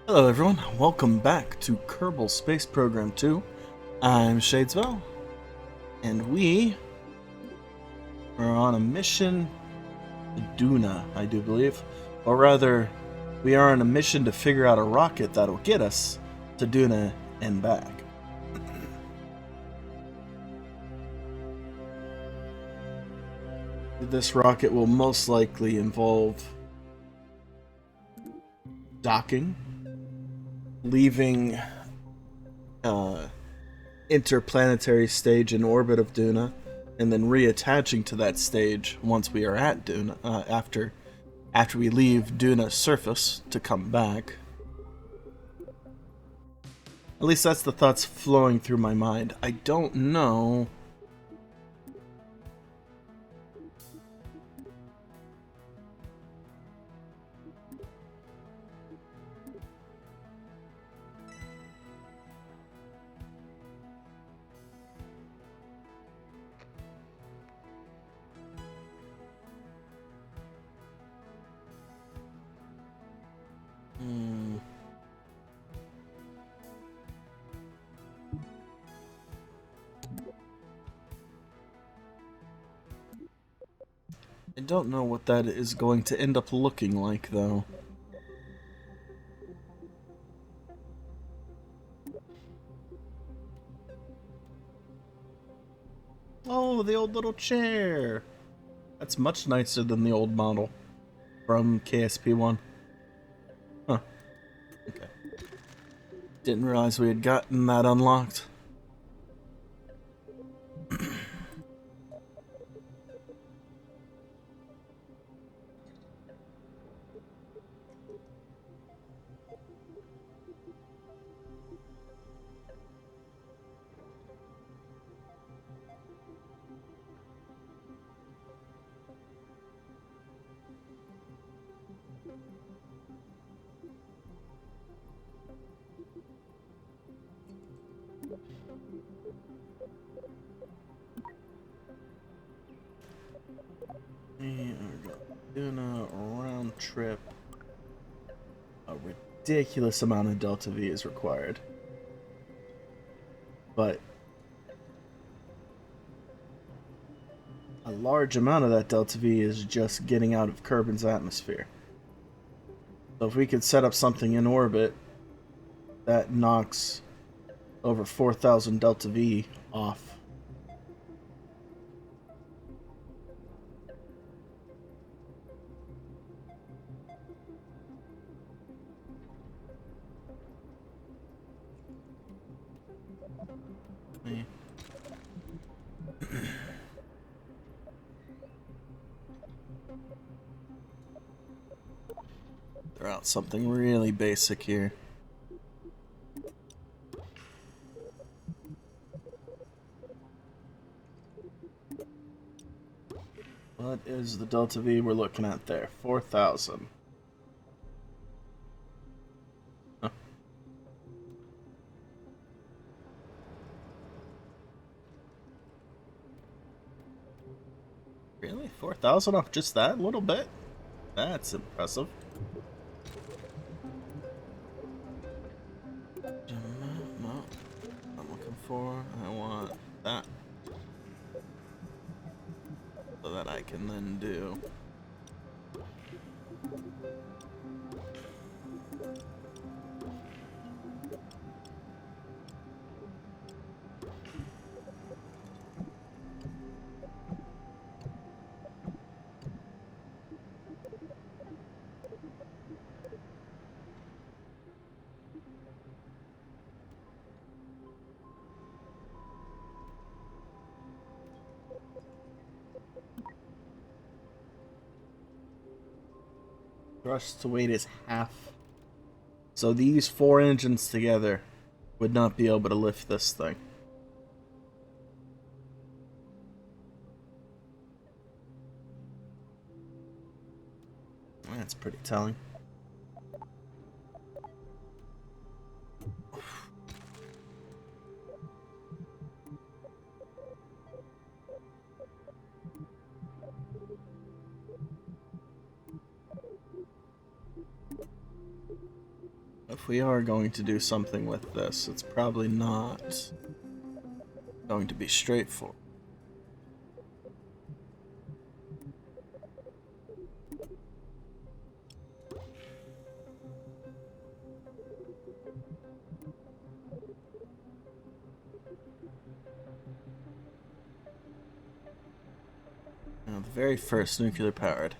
Hello everyone, welcome back to Kerbal Space Program 2. I'm Shadesville, and we are on a mission to Duna, I do believe. Or rather, we are on a mission to figure out a rocket that'll get us to Duna and back. This rocket will most likely involve docking, leaving interplanetary stage in orbit of Duna, and then reattaching to that stage once we are at Duna, after we leave Duna's surface to come back. At least that's the thoughts flowing through my mind. I don't know. I don't know what that is going to end up looking like, though. Oh, the old little chair! That's much nicer than the old model from KSP1. Huh. Okay. Didn't realize we had gotten that unlocked. We are doing a round trip. A ridiculous amount of Delta V is required. But a large amount of that Delta V is just getting out of Kerbin's atmosphere. So if we could set up something in orbit that knocks over 4,000 Delta V off. Throw out something really basic here. What is the Delta V we're looking at there? 4,000. Huh. Really? 4,000 off just that little bit? That's impressive. No, I'm looking for. I want that. So that I can then do. Thrust to weight is half. So these 4 engines together would not be able to lift this thing. That's pretty telling. If we are going to do something with this, it's probably not going to be straightforward. Now, the very first nuclear powered.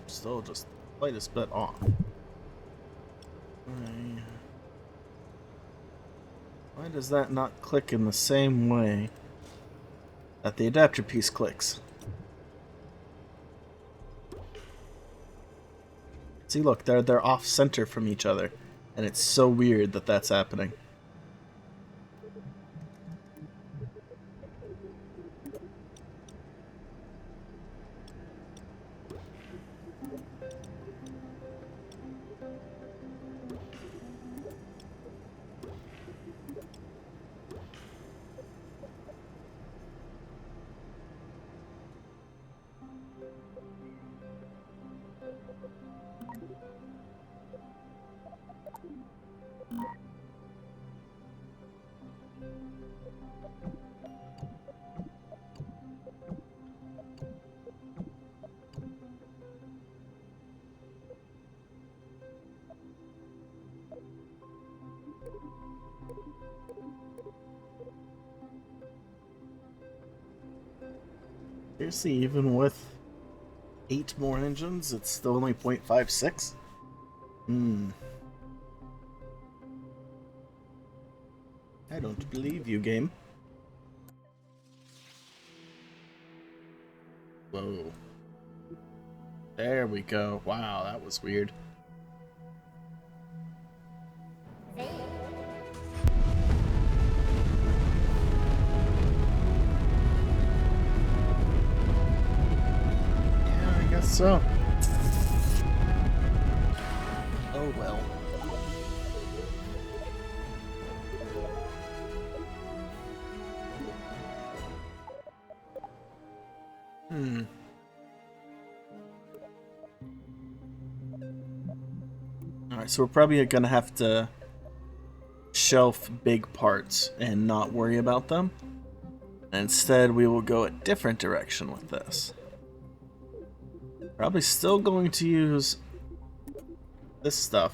Still just the slightest bit off. Why does that not click in the same way that the adapter piece clicks? See, look, they're off center from each other, and it's so weird that that's happening. Seriously, even with 8 more engines, it's still only 0.56? I don't believe you, game. Whoa. There we go. Wow, that was weird. Yeah, I guess so. Oh well. Alright, so we're probably gonna have to shelf big parts and not worry about them. Instead, we will go a different direction with this. Probably still going to use this stuff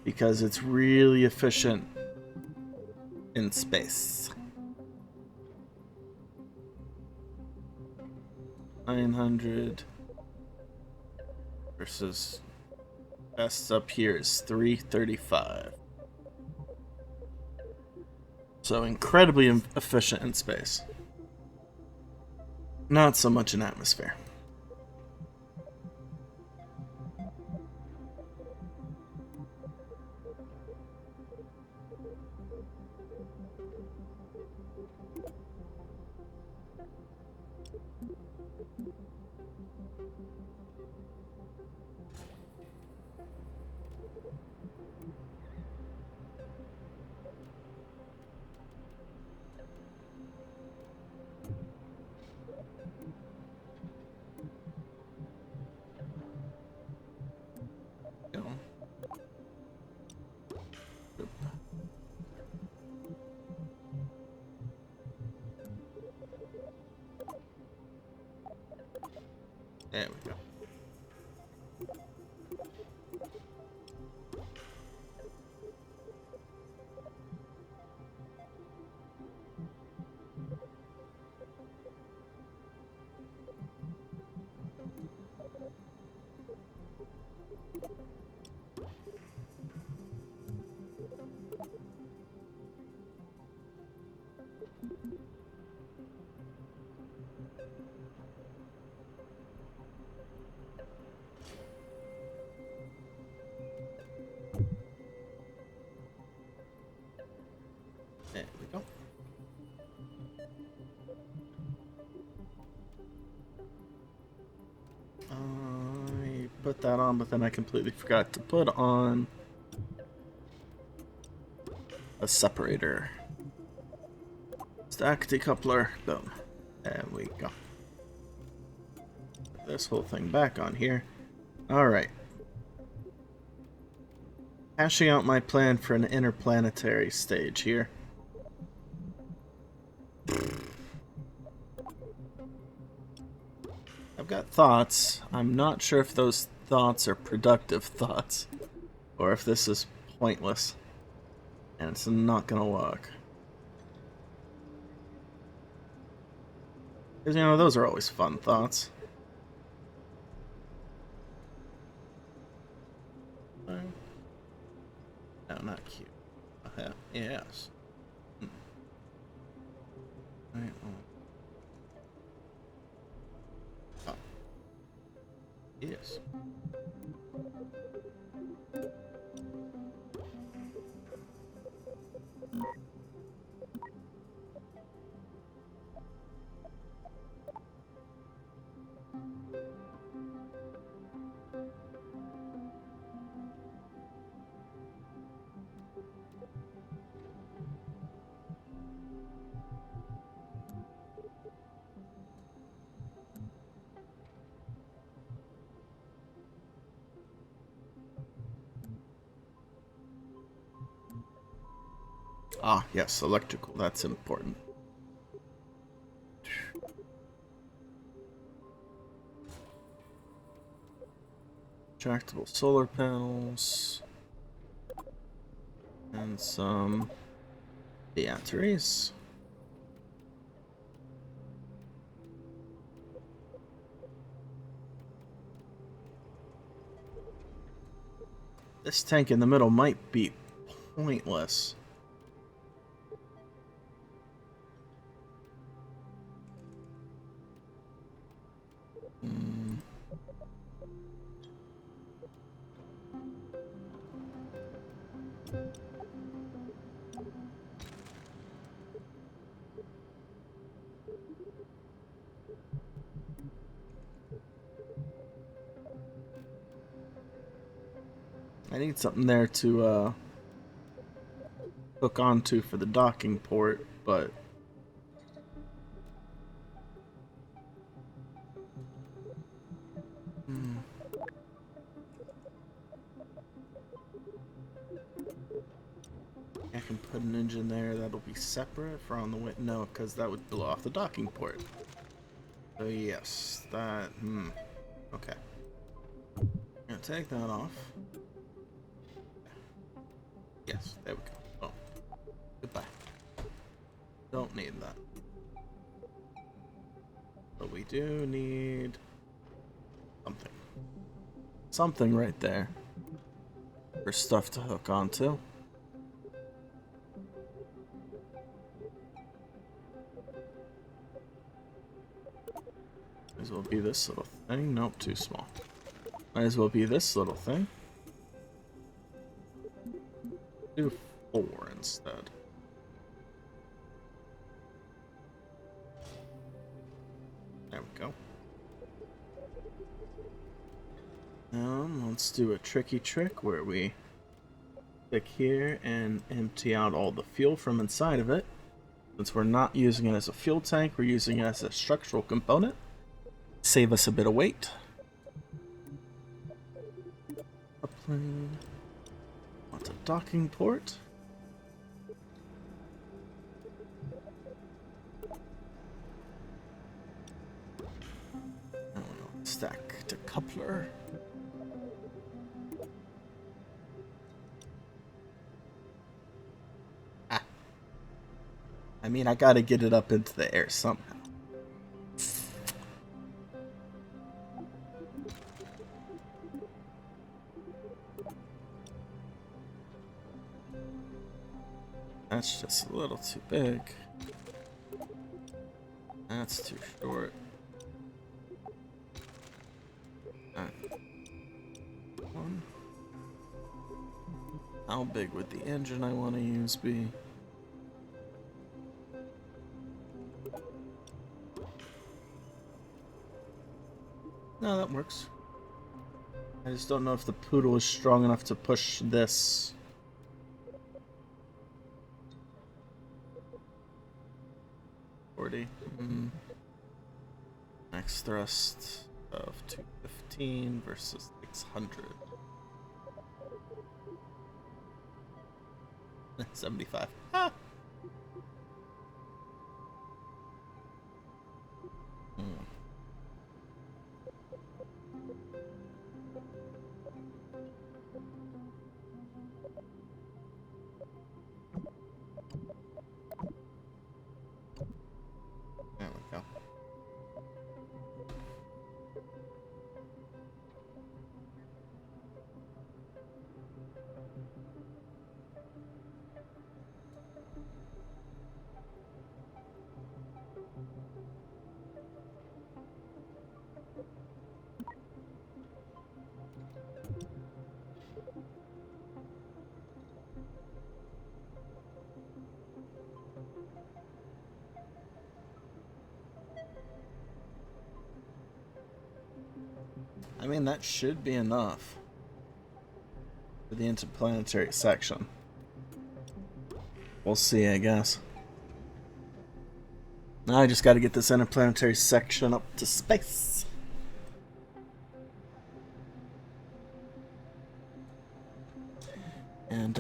because it's really efficient in space. 900 versus best up here is 335. So incredibly efficient in space. Not so much in atmosphere. put that on, but then I completely forgot to put on a separator. Stack decoupler. Boom. There we go. Put this whole thing back on here. Alright. Hashing out my plan for an interplanetary stage here. I've got thoughts. I'm not sure if those thoughts are productive thoughts, or if this is pointless, and it's not gonna work. Because, you know, those are always fun thoughts. No, not cute. Yes. Right. Oh. Yes. Ah, yes, electrical. That's important. Retractable solar panels. And some batteries. This tank in the middle might be pointless. I need something there to hook onto for the docking port, but I can put an engine there that'll be separate for on the way. No, because that would blow off the docking port. So yes, that. Okay. Gonna take that off. Yes, there we go. Oh, goodbye. Don't need that. But we do need something. Something right there for stuff to hook onto. Might as well be this little thing. Nope, too small. Might as well be this little thing. Do 4 instead. There we go. Let's do a tricky trick where we click here and empty out all the fuel from inside of it. Since we're not using it as a fuel tank, we're using it as a structural component. Save us a bit of weight. A plane. Want a docking port. Stack to coupler. Ah. I mean, I gotta get it up into the air somehow. That's just a little too big. That's too short. One. How big would the engine I want to use be? No, that works. I just don't know if the poodle is strong enough to push this. Max thrust of 215 versus 600. 75. Ah. There we go. I mean, that should be enough for the interplanetary section. We'll see, I guess. Now I just got to get this interplanetary section up to space. And,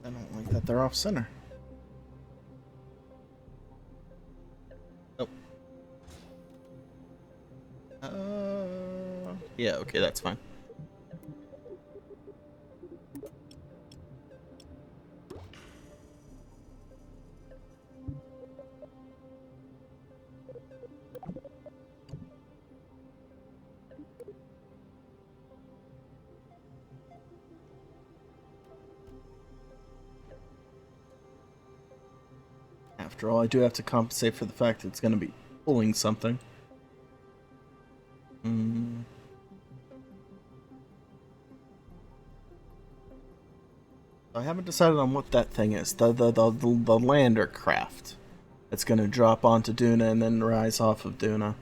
I don't like that they're off center. Nope. Yeah, okay, that's fine. After all, I do have to compensate for the fact that it's going to be pulling something. I haven't decided on what that thing is. The lander craft. It's going to drop onto Duna and then rise off of Duna.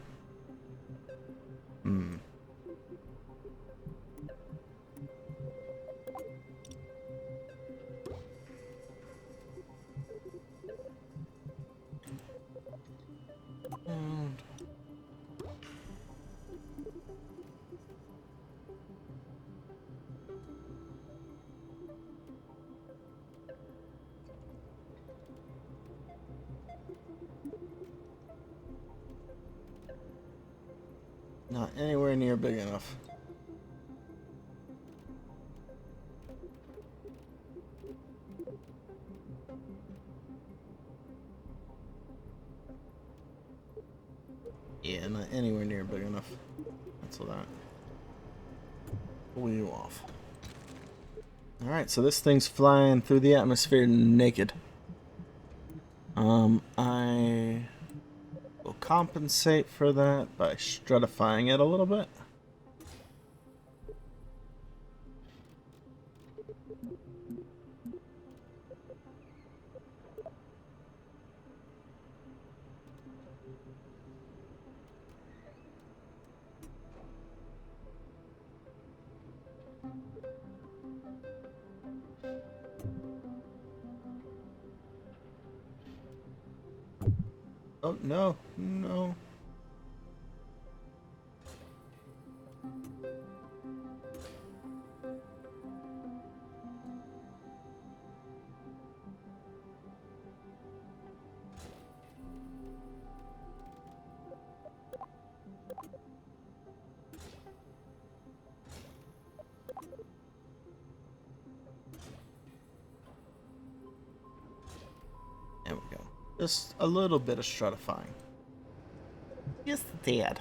Not anywhere near big enough. Yeah, not anywhere near big enough. Cancel that. Pull you off. Alright, so this thing's flying through the atmosphere naked. I will compensate for that by stratifying it a little bit. Oh, no, no. There we go. Just a little bit of stratifying. Yes, Dad.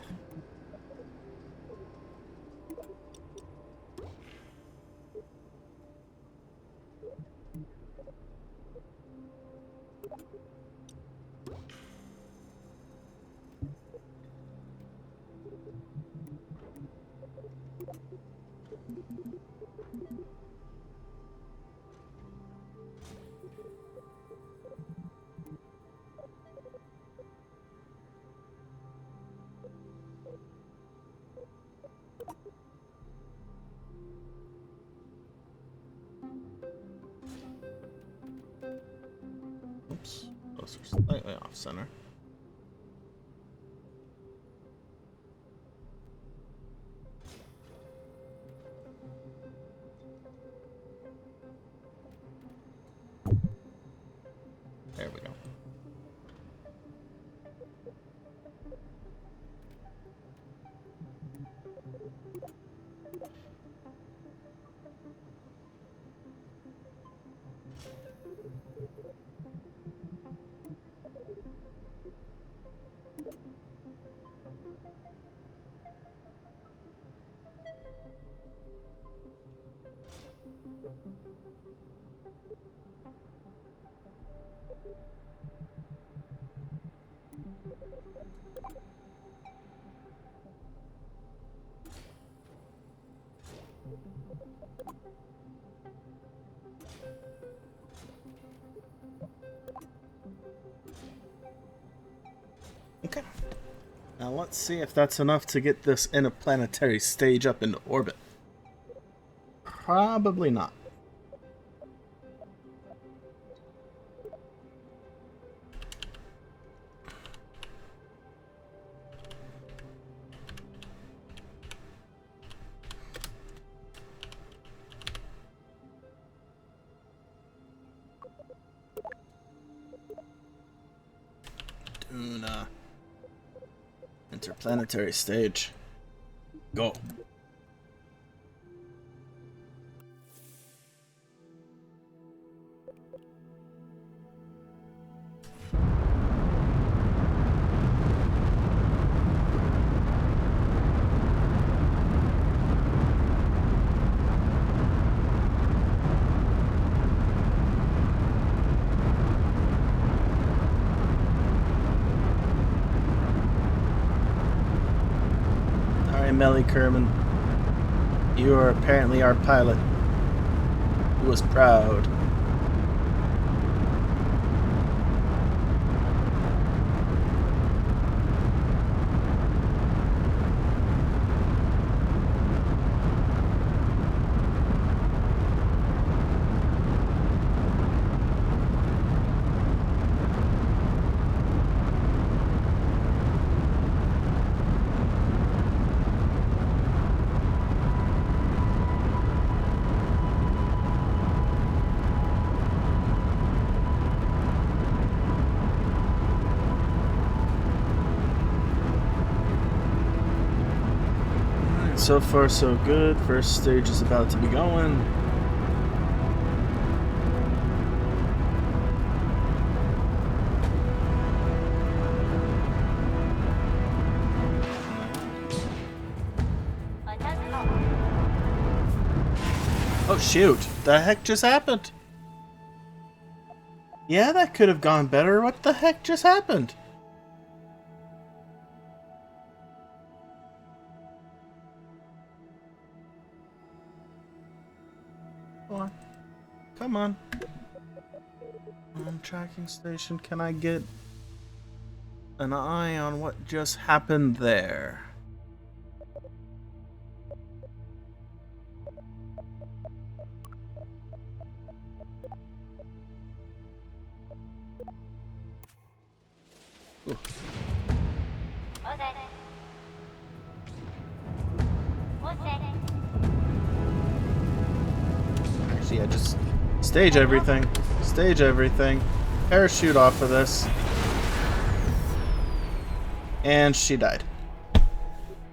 Oops. Those are slightly off center. There we go. Okay. Now let's see if that's enough to get this interplanetary stage up into orbit. Probably not. Duna. Interplanetary stage. Go. Melly Kerman, you are apparently our pilot, who was proud. So far, so good. First stage is about to be going. Oh shoot, the heck just happened? Yeah, that could have gone better. What the heck just happened? Come on. Tracking station, can I get an eye on what just happened there? Actually, yeah, just stage everything. Stage everything. Parachute off of this. And she died.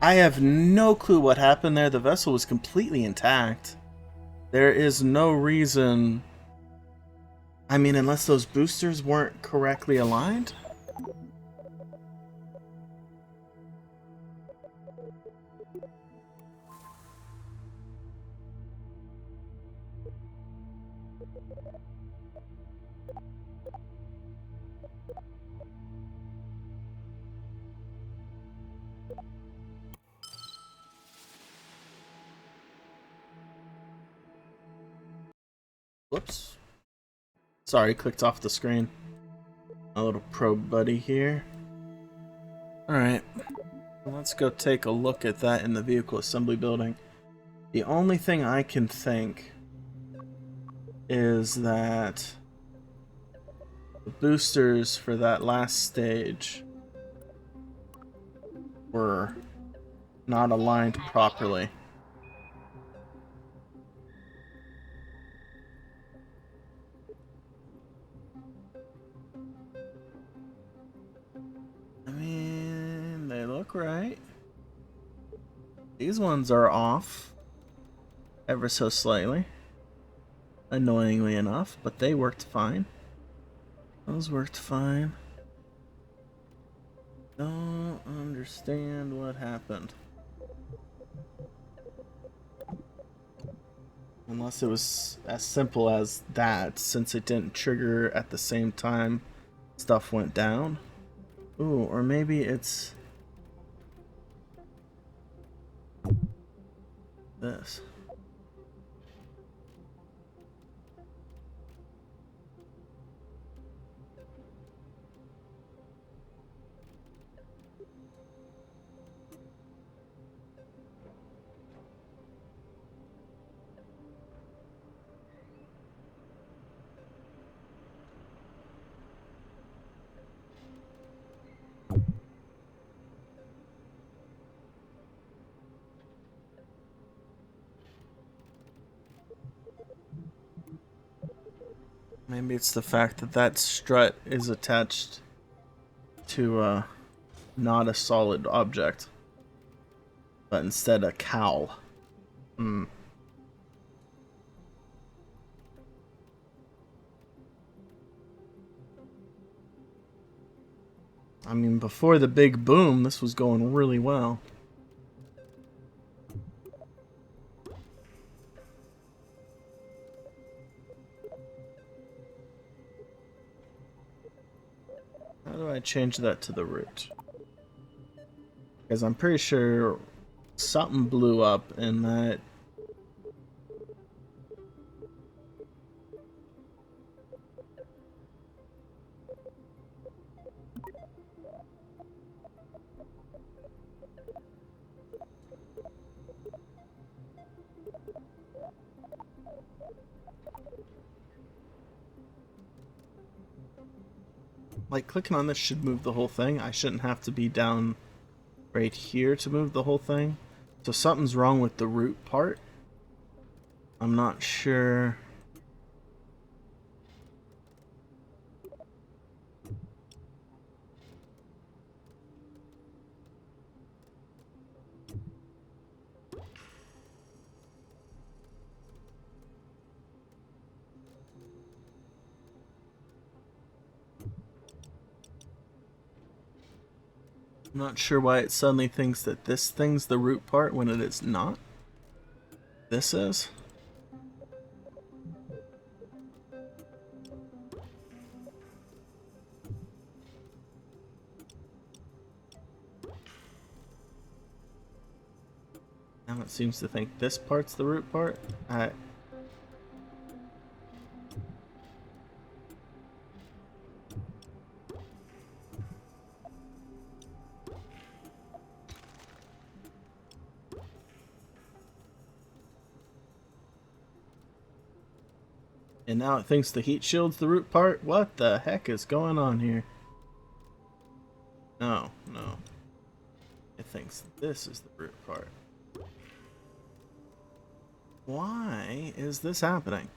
I have no clue what happened there. The vessel was completely intact. There is no reason... I mean, unless those boosters weren't correctly aligned? Whoops. Sorry, clicked off the screen. A little probe buddy here. Alright. Let's go take a look at that in the vehicle assembly building. The only thing I can think is that the boosters for that last stage were not aligned properly. I mean, they look right. These ones are off ever so slightly. Annoyingly enough, but they worked fine. Those worked fine. Don't understand what happened. Unless it was as simple as that, since it didn't trigger at the same time stuff went down. Ooh, or maybe it's this. Maybe it's the fact that that strut is attached to not a solid object, but instead a cowl. Hmm. I mean, before the big boom, this was going really well. How do I change that to the root? Because I'm pretty sure something blew up in that. Like, clicking on this should move the whole thing. I shouldn't have to be down right here to move the whole thing. So something's wrong with the root part. I'm not sure. I'm not sure why it suddenly thinks that this thing's the root part when it is not. This is. Now it seems to think this part's the root part. And now it thinks the heat shield's the root part? What the heck is going on here? No, no. It thinks this is the root part. Why is this happening?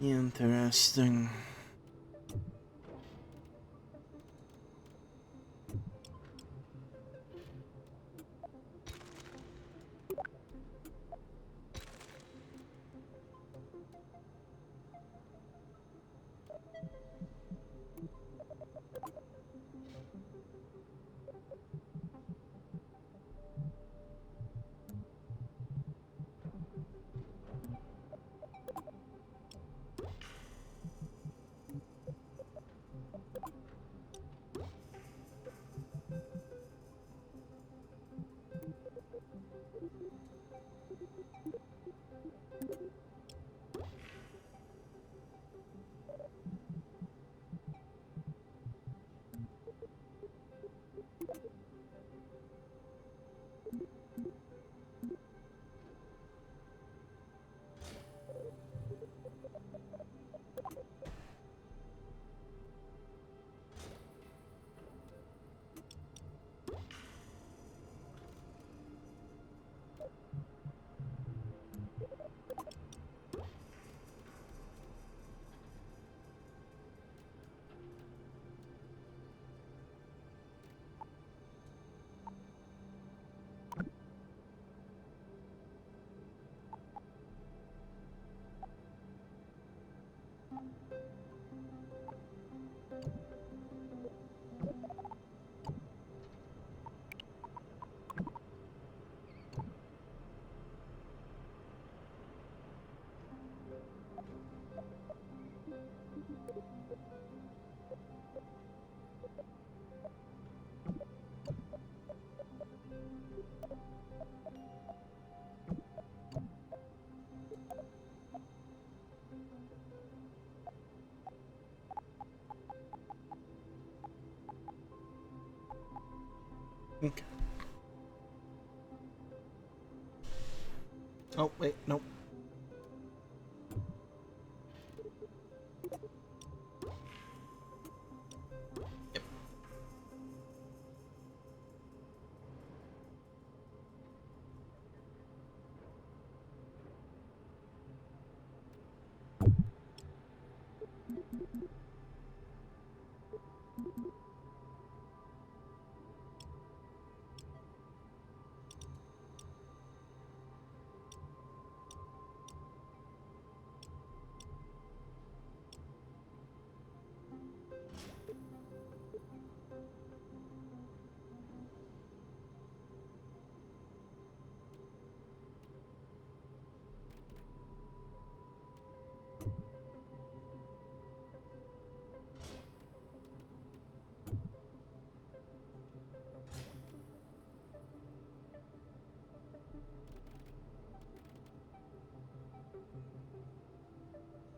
Interesting. Okay. Oh, wait, nope. Yep.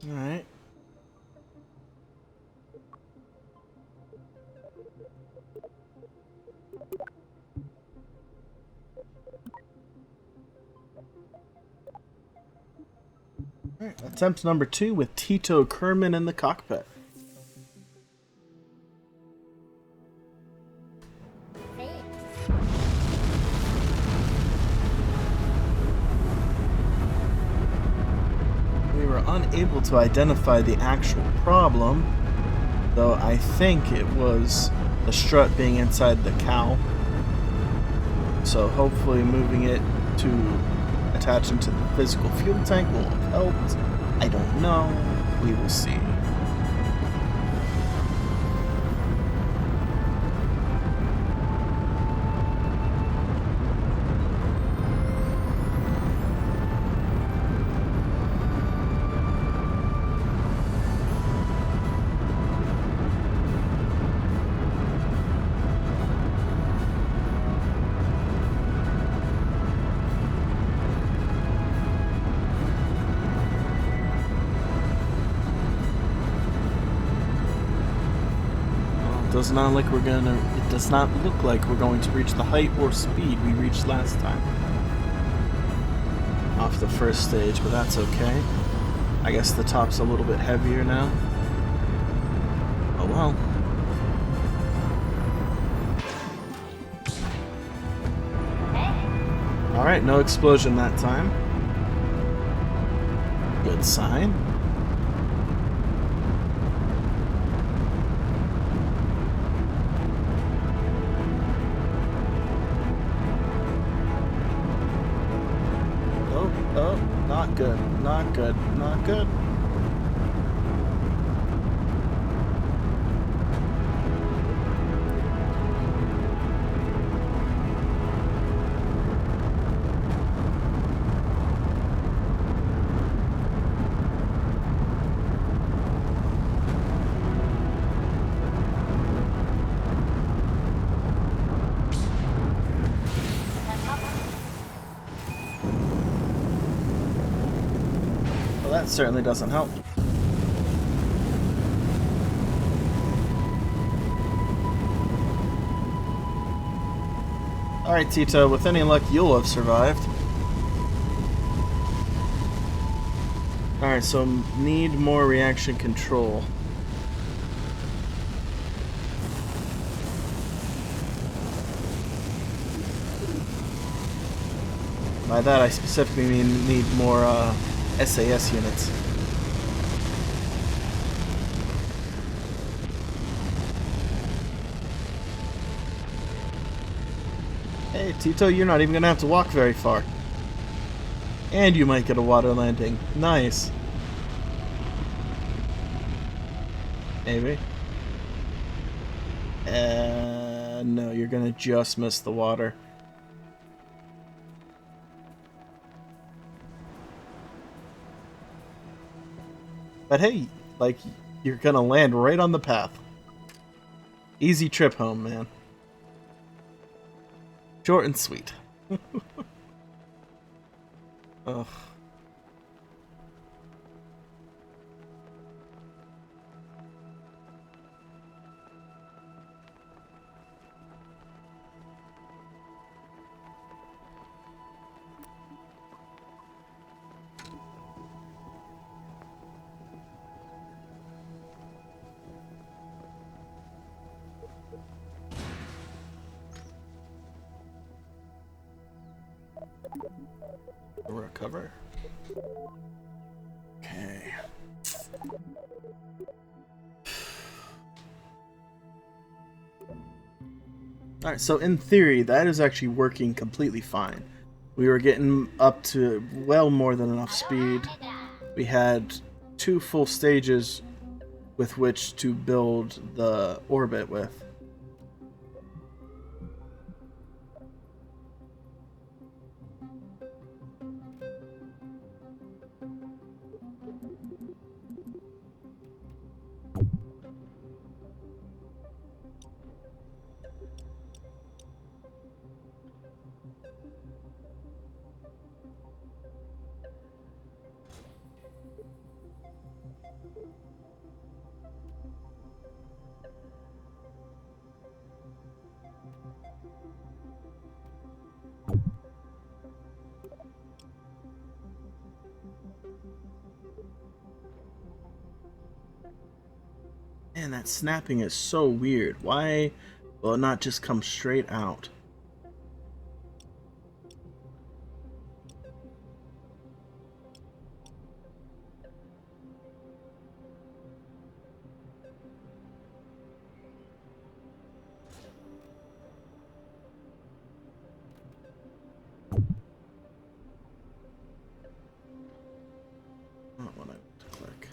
All right. All right. Attempt number 2 with Tito Kerman in the cockpit. We were unable to identify the actual problem, though I think it was the strut being inside the cowl. So hopefully moving it to attaching to the physical fuel tank will have helped. I don't know. We will see. does not look like we're going to reach the height or speed we reached last time. Off the first stage, but that's okay. I guess the top's a little bit heavier now. Oh well. Alright, no explosion that time. Good sign. Oh, not good, not good, not good. That certainly doesn't help. Alright, Tito, with any luck, you'll have survived. Alright, so need more reaction control. By that, I specifically mean need more, SAS units. Hey Tito, you're not even gonna have to walk very far. And you might get a water landing. Nice. Maybe. No, you're gonna just miss the water. But hey, like, you're gonna land right on the path. Easy trip home, man. Short and sweet. Ugh. Recover. Okay. Alright, so in theory, that is actually working completely fine. We were getting up to well more than enough speed. We had 2 full stages with which to build the orbit with. Man, that snapping is so weird. Why will it not just come straight out? Not what I want to click.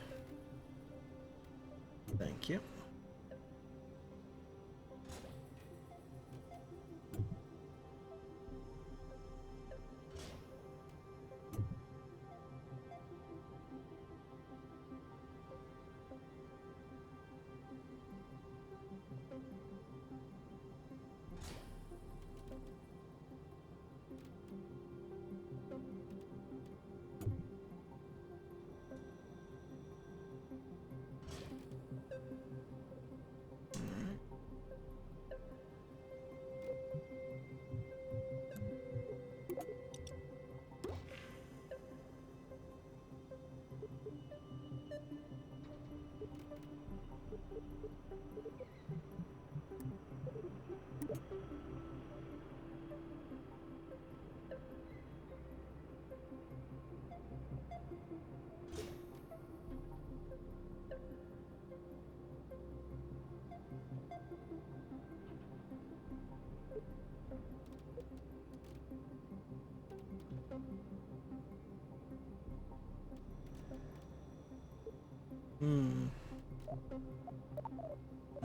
Thank you. Hmm.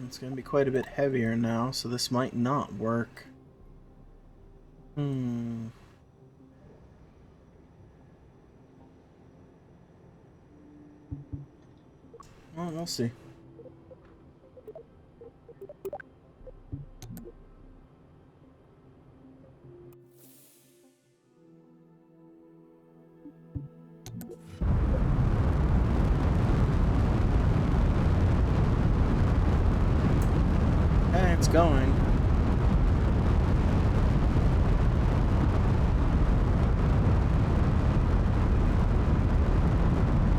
It's gonna be quite a bit heavier now, so this might not work. Hmm. Well, we'll see. Hey, it's going.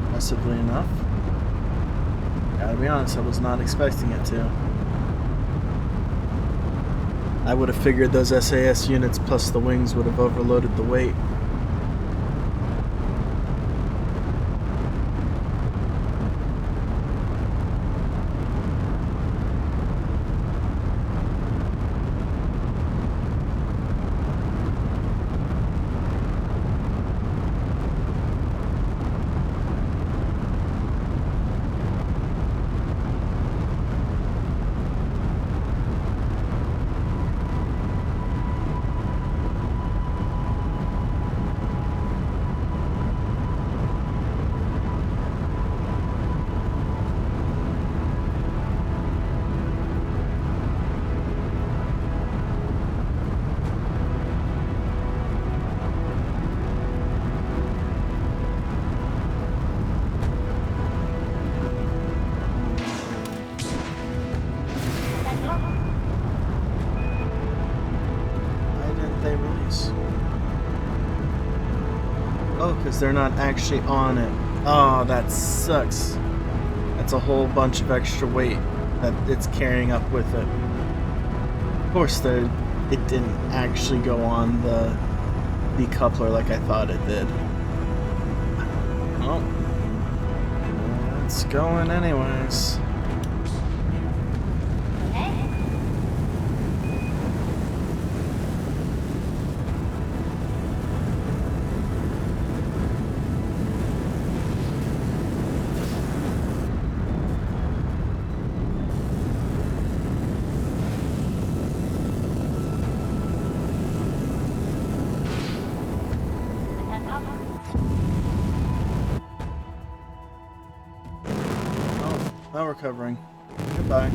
Impressively enough. Gotta be honest, I was not expecting it to. I would have figured those SAS units plus the wings would have overloaded the weight. Oh, because they're not actually on it. Oh, that sucks. That's a whole bunch of extra weight that it's carrying up with it. Of course, it didn't actually go on the decoupler like I thought it did. Well, it's going anyways. Now we're covering. Goodbye.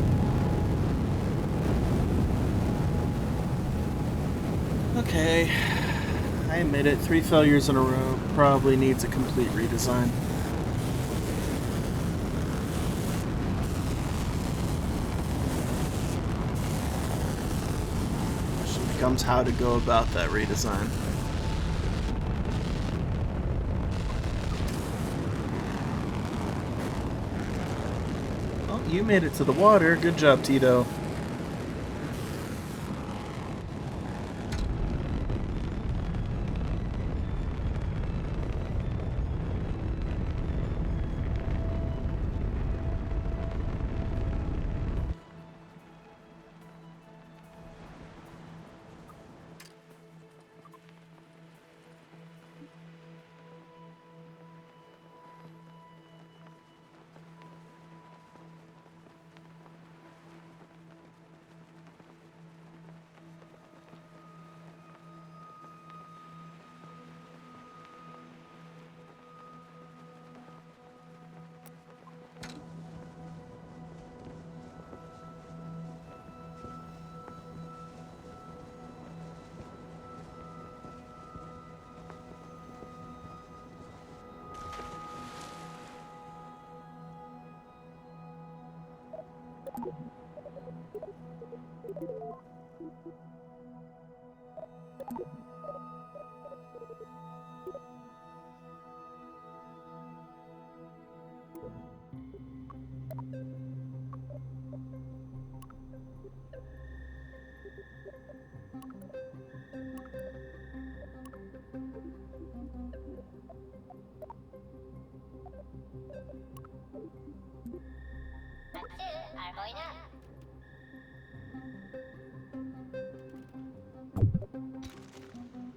Okay. I admit it. 3 failures in a row probably needs a complete redesign. Question becomes how to go about that redesign. You made it to the water. Good job, Tito.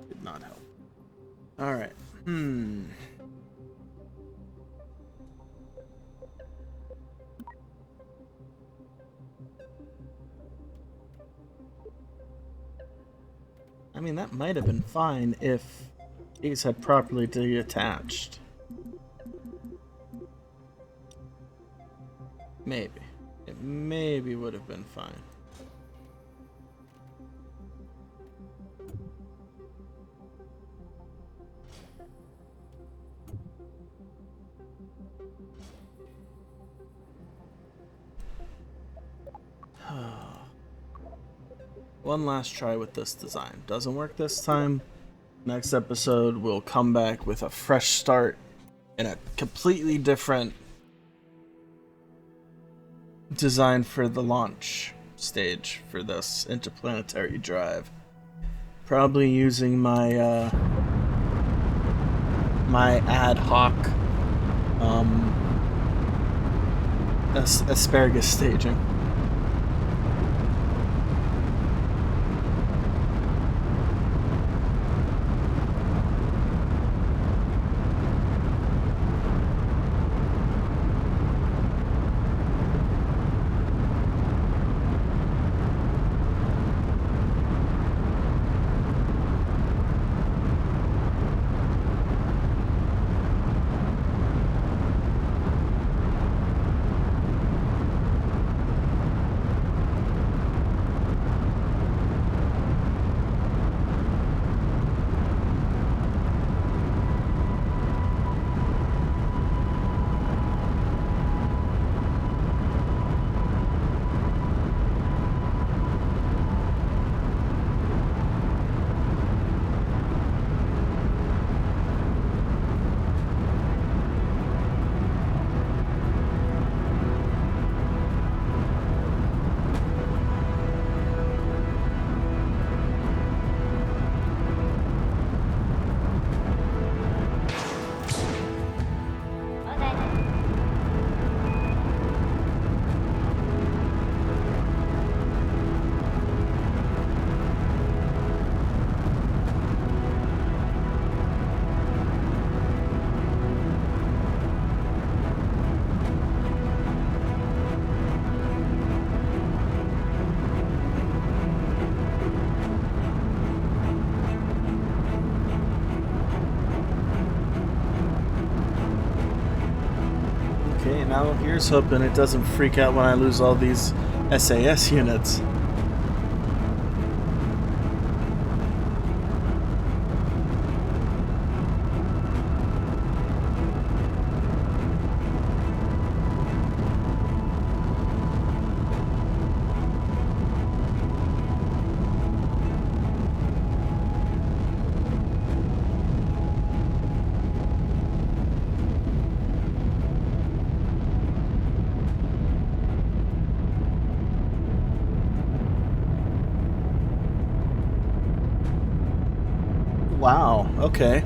Did not help. Alright. I mean, that might have been fine if these had properly detached. Maybe. It maybe would have been fine. One last try with this design. Doesn't work this time. Next episode, we'll come back with a fresh start and a completely different design for the launch stage for this interplanetary drive. Probably using my my ad hoc asparagus staging. Okay, now here's hoping it doesn't freak out when I lose all these SAS units. Wow, okay.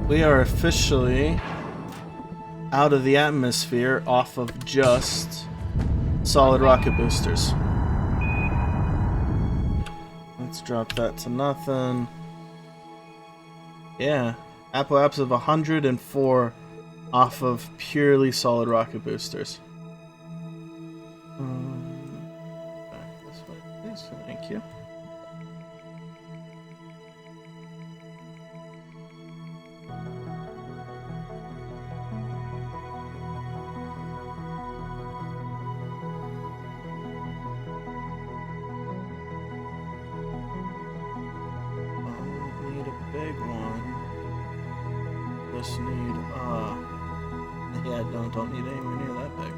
We are officially out of the atmosphere off of just solid rocket boosters. Let's drop that to nothing. Yeah, apoapse of 104 off of purely solid rocket boosters. Back this way, please. Thank you. Big one. Just need, yeah, don't need anywhere near that big.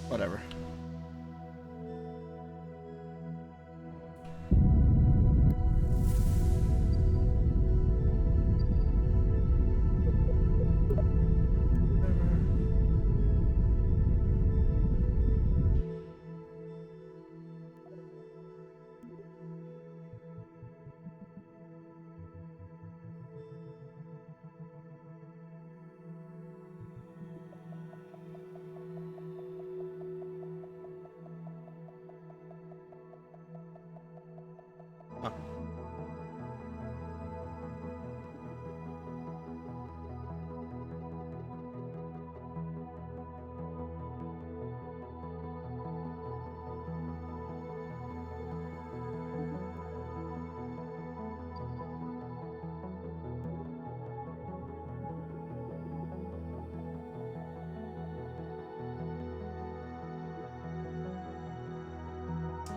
Whatever. Huh.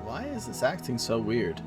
Why is this acting so weird?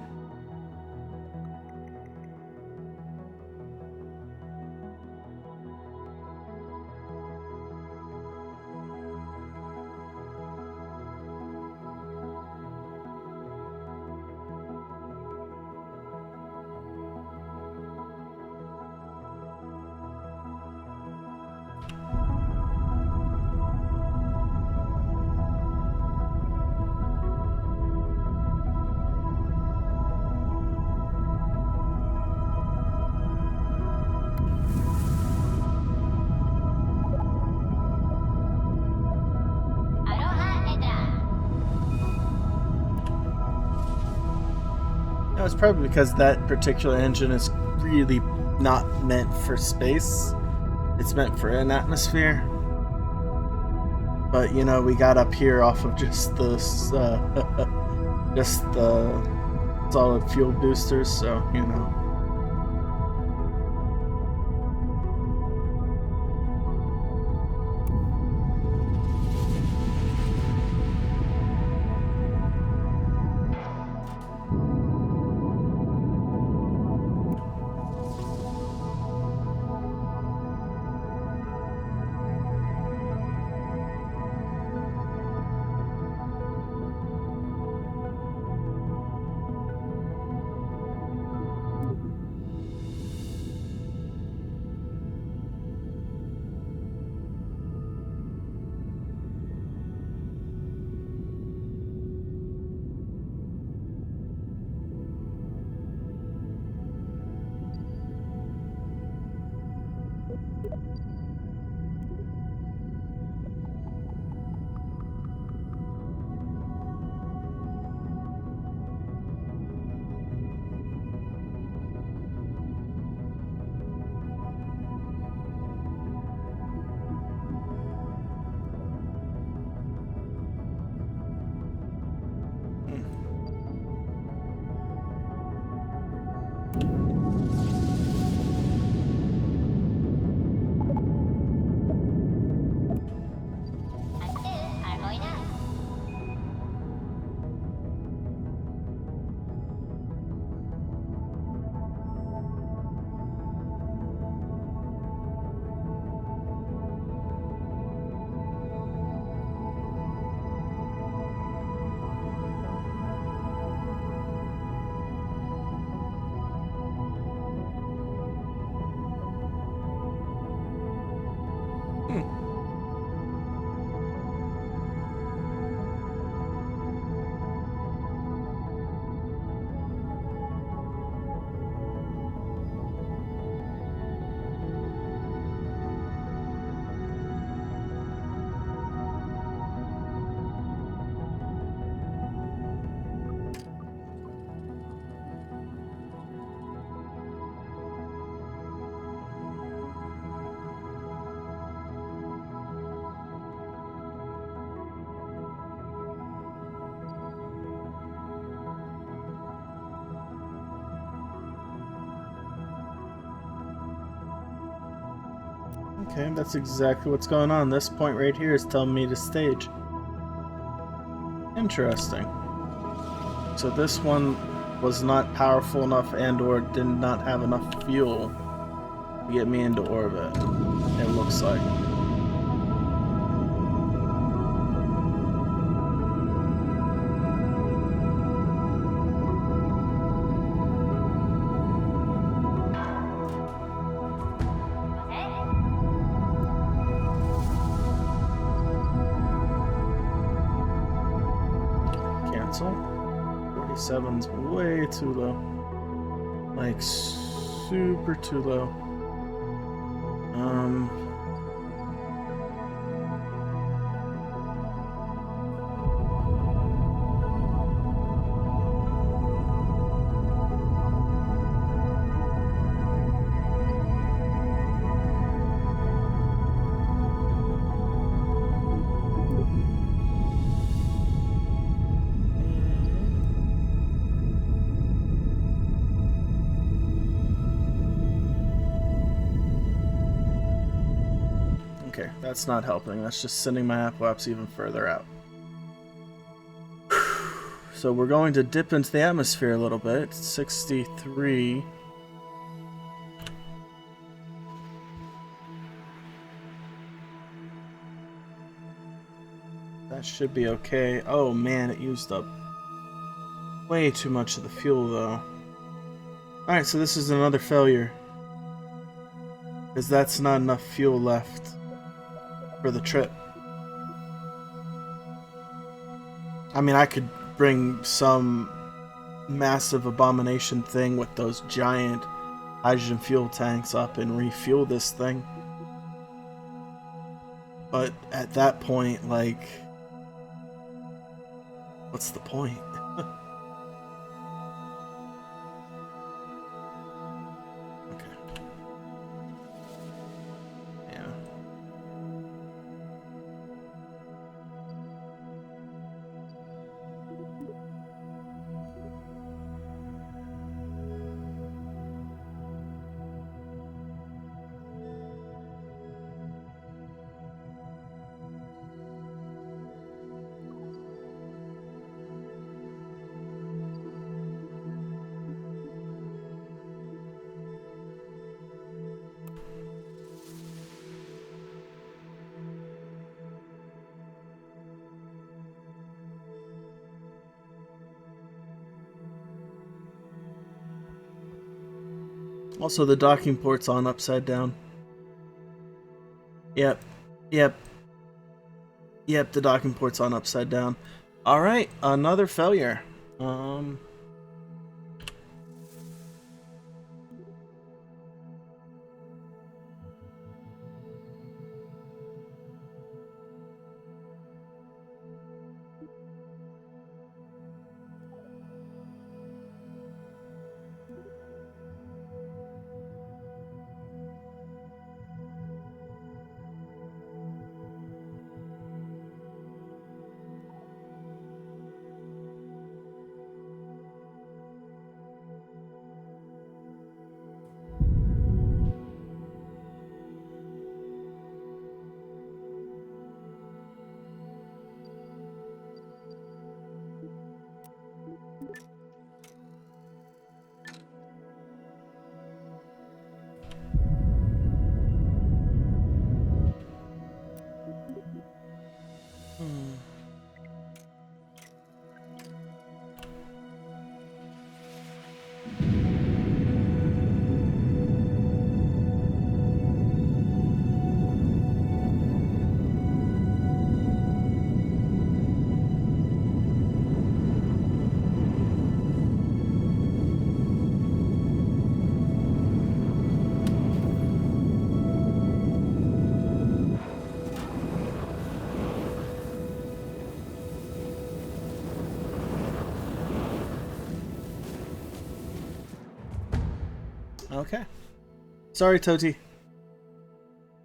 No, it's probably because that particular engine is really not meant for space. It's meant for an atmosphere. But you know, we got up here off of just the just the solid fuel boosters, so you know. Okay, that's exactly what's going on. This point right here is telling me to stage. Interesting. So this one was not powerful enough and or did not have enough fuel to get me into orbit, it looks like. Cancel. 47's way too low. Like, super too low. That's not helping. That's just sending my apoapse even further out. So we're going to dip into the atmosphere a little bit. 63. That should be okay. Oh man, it used up way too much of the fuel though. Alright, so this is another failure. Because that's not enough fuel left for the trip. I mean, I could bring some massive abomination thing with those giant hydrogen fuel tanks up and refuel this thing. But at that point, like, what's the point? Also, the docking port's on upside down. Yep. Yep. Yep, the docking port's on upside down. Alright, another failure. Okay. Sorry, Toti.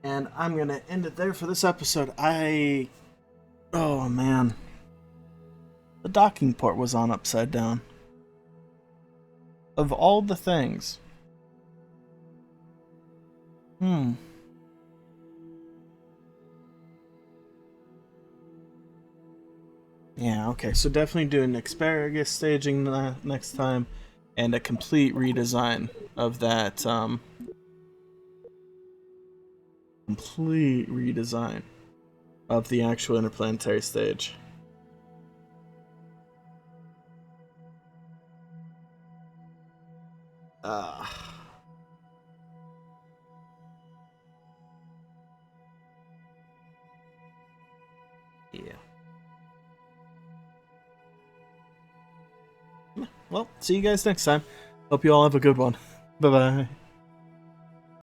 And I'm gonna end it there for this episode. Oh, man. The docking port was on upside down. Of all the things. Yeah, okay. So definitely do an asparagus staging next time. And a complete redesign of that, complete redesign of the actual interplanetary stage. Yeah. Well, see you guys next time. Hope you all have a good one. Bye-bye.